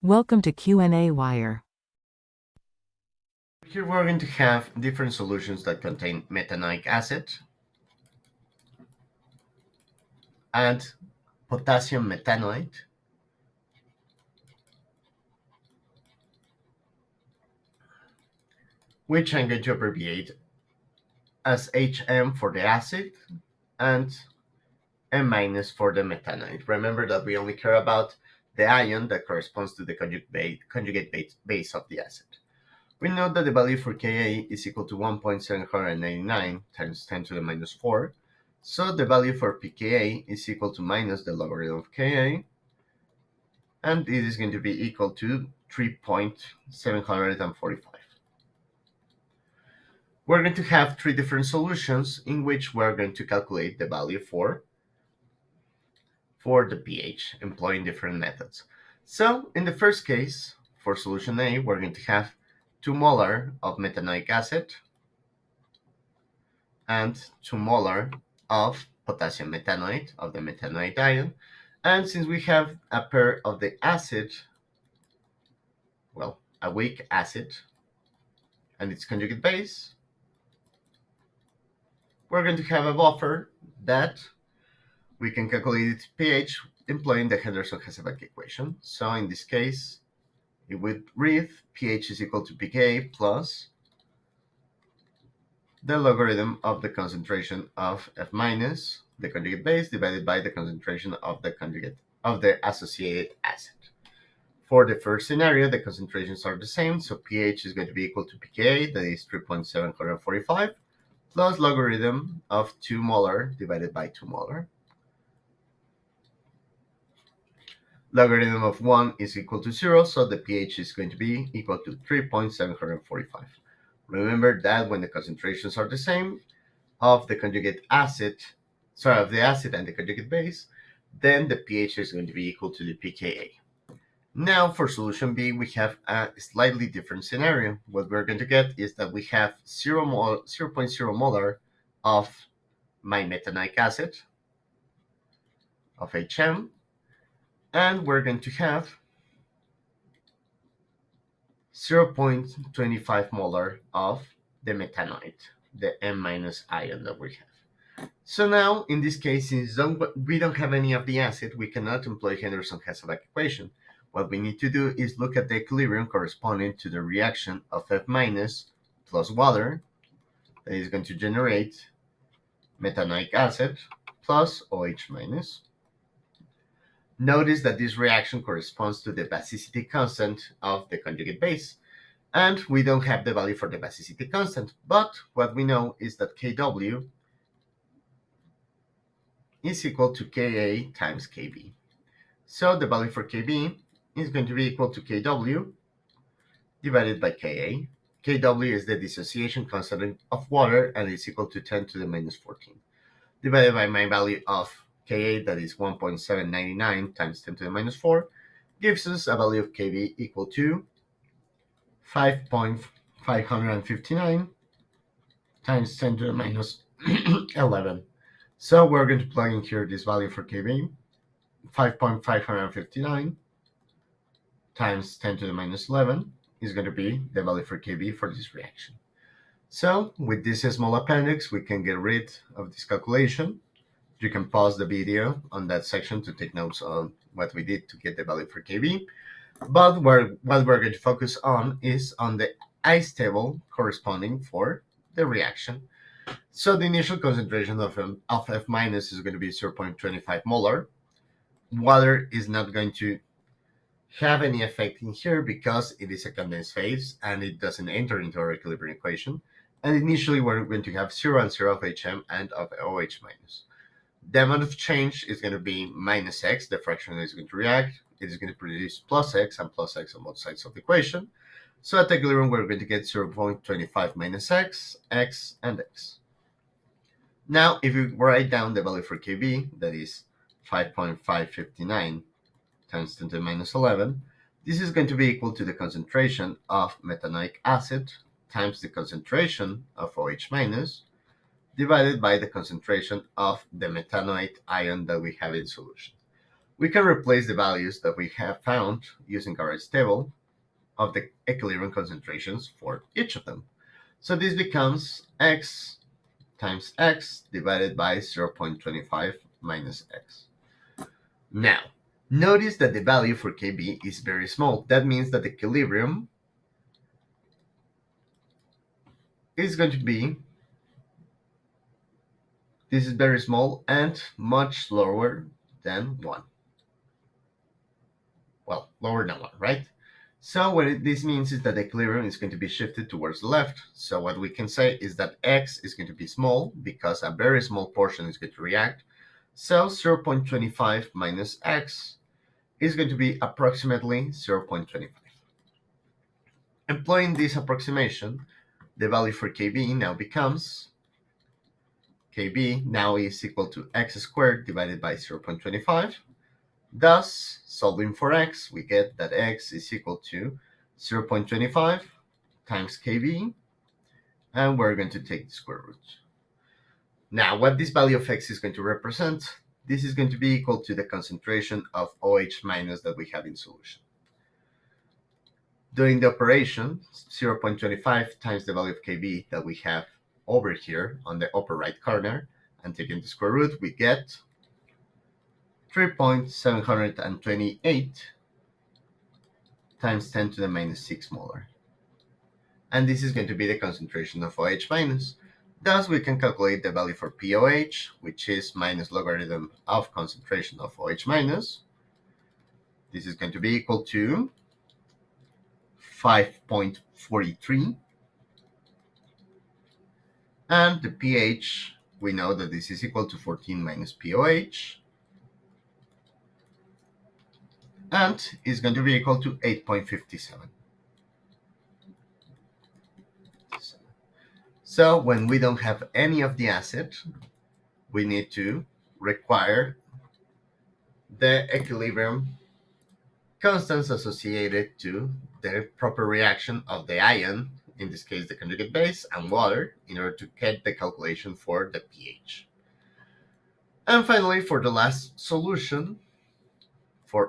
Welcome to qnawire. Here we're going to have different solutions that contain methanoic acid and potassium methanoate, which I'm going to abbreviate as HM for the acid and M- for the methanoate. Remember that we only care about the ion that corresponds to the conjugate base of the acid. We know that the value for Ka is equal to 1.799 times 10 to the minus 4. So the value for pKa is equal to minus the logarithm of Ka, and this is going to be equal to 3.745. We're going to have three different solutions in which we're going to calculate the value for the pH, employing different methods. So in the first case, for solution A, we're going to have 2 molar of methanoic acid and 2 molar of potassium methanoate, of the methanoate ion. And since we have a pair of the acid, well, a weak acid, and its conjugate base, we're going to have a buffer that we can calculate its pH employing the Henderson-Hasselbalch equation. So in this case, it would read pH is equal to pK plus the logarithm of the concentration of F minus, the conjugate base, divided by the concentration of the associated acid. For the first scenario, the concentrations are the same, so pH is going to be equal to pKa, that is 3.745, plus logarithm of 2 molar divided by 2 molar. Logarithm of 1 is equal to 0, so the pH is going to be equal to 3.745. Remember that when the concentrations are the same of the of the acid and the conjugate base, then the pH is going to be equal to the pKa. Now for solution B, we have a slightly different scenario. What we're going to get is that we have 0.0 molar of my methanoic acid, of HM, and we're going to have 0.25 molar of the methanoate, the M- ion that we have. So now, in this case, since we don't have any of the acid, we cannot employ Henderson-Hasselbalch equation. What we need to do is look at the equilibrium corresponding to the reaction of F- plus water, that is going to generate methanoic acid plus OH-. Notice that this reaction corresponds to the basicity constant of the conjugate base, and we don't have the value for the basicity constant, but what we know is that Kw is equal to Ka times Kb. So the value for Kb is going to be equal to Kw divided by Ka. Kw is the dissociation constant of water and is equal to 10 to the minus 14. Divided by my value of Ka, that is 1.799 times 10 to the minus 4, gives us a value of Kb equal to 5.559 times 10 to the minus 11. So we're going to plug in here this value for Kb, 5.559 times 10 to the minus 11 is going to be the value for Kb for this reaction. So with this small appendix, we can get rid of this calculation. You can pause the video on that section to take notes on what we did to get the value for Kb. But what we're going to focus on is on the ice table corresponding for the reaction. So the initial concentration of F minus is going to be 0.25 molar. Water is not going to have any effect in here because it is a condensed phase and it doesn't enter into our equilibrium equation. And initially we're going to have 0 and 0 of HM and of OH minus. The amount of change is going to be minus x, the fraction that is going to react. It is going to produce plus x and plus x on both sides of the equation. So at equilibrium, we're going to get 0.25 minus x, x, and x. Now, if you write down the value for Kb, that is 5.559 times 10 to the minus 11, this is going to be equal to the concentration of methanoic acid times the concentration of OH minus divided by the concentration of the methanoate ion that we have in solution. we can replace the values that we have found using our table of the equilibrium concentrations for each of them. So this becomes x times x divided by 0.25 minus x. Now, notice that the value for Kb is very small. That means that the equilibrium is going to be, this is very small and much lower than 1. Well, lower than 1, right? So what this means is that the equilibrium is going to be shifted towards the left. So what we can say is that x is going to be small because a very small portion is going to react. So 0.25 minus x is going to be approximately 0.25. Employing this approximation, the value for Kb now becomes, Kb now is equal to x squared divided by 0.25. Thus, solving for x, we get that x is equal to 0.25 times Kb, and we're going to take the square root. Now, what this value of x is going to represent, this is going to be equal to the concentration of OH minus that we have in solution. Doing the operation, 0.25 times the value of Kb that we have over here on the upper right corner, and taking the square root, we get 3.728 times 10 to the minus 6 molar. And this is going to be the concentration of OH minus. Thus, we can calculate the value for POH, which is minus logarithm of concentration of OH minus. This is going to be equal to 5.43. And the pH, we know that this is equal to 14 minus POH. And is going to be equal to 8.57. So when we don't have any of the acid, we need to require the equilibrium constants associated to the proper reaction of the ion, in this case the conjugate base, and water, in order to get the calculation for the pH. And finally, for the last solution,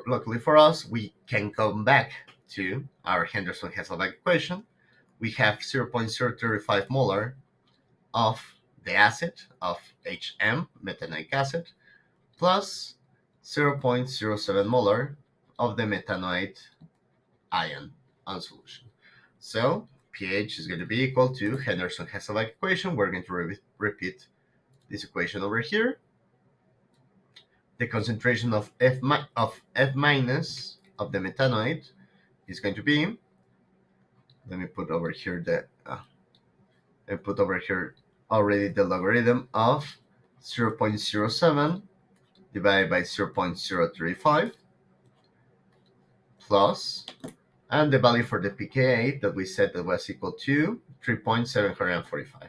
luckily for us, we can come back to our Henderson-Hasselbalch equation. We have 0.035 molar of the acid of HM, methanoic acid, plus 0.07 molar of the methanoid ion on solution. So pH is going to be equal to Henderson-Hasselbalch equation. We're going to repeat this equation over here. The concentration of F minus of the methanoid is going to be, let me put over here already the logarithm of 0.07 divided by 0.035 plus, and the value for the pKa that we said that was equal to 3.745.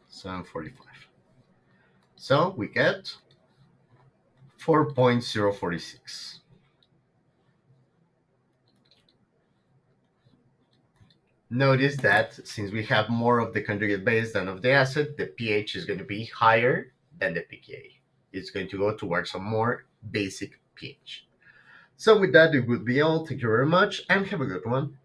745. So we get 4.046. Notice that since we have more of the conjugate base than of the acid, the pH is going to be higher than the pKa. It's going to go towards a more basic pH. So with that, it would be all. Thank you very much and have a good one.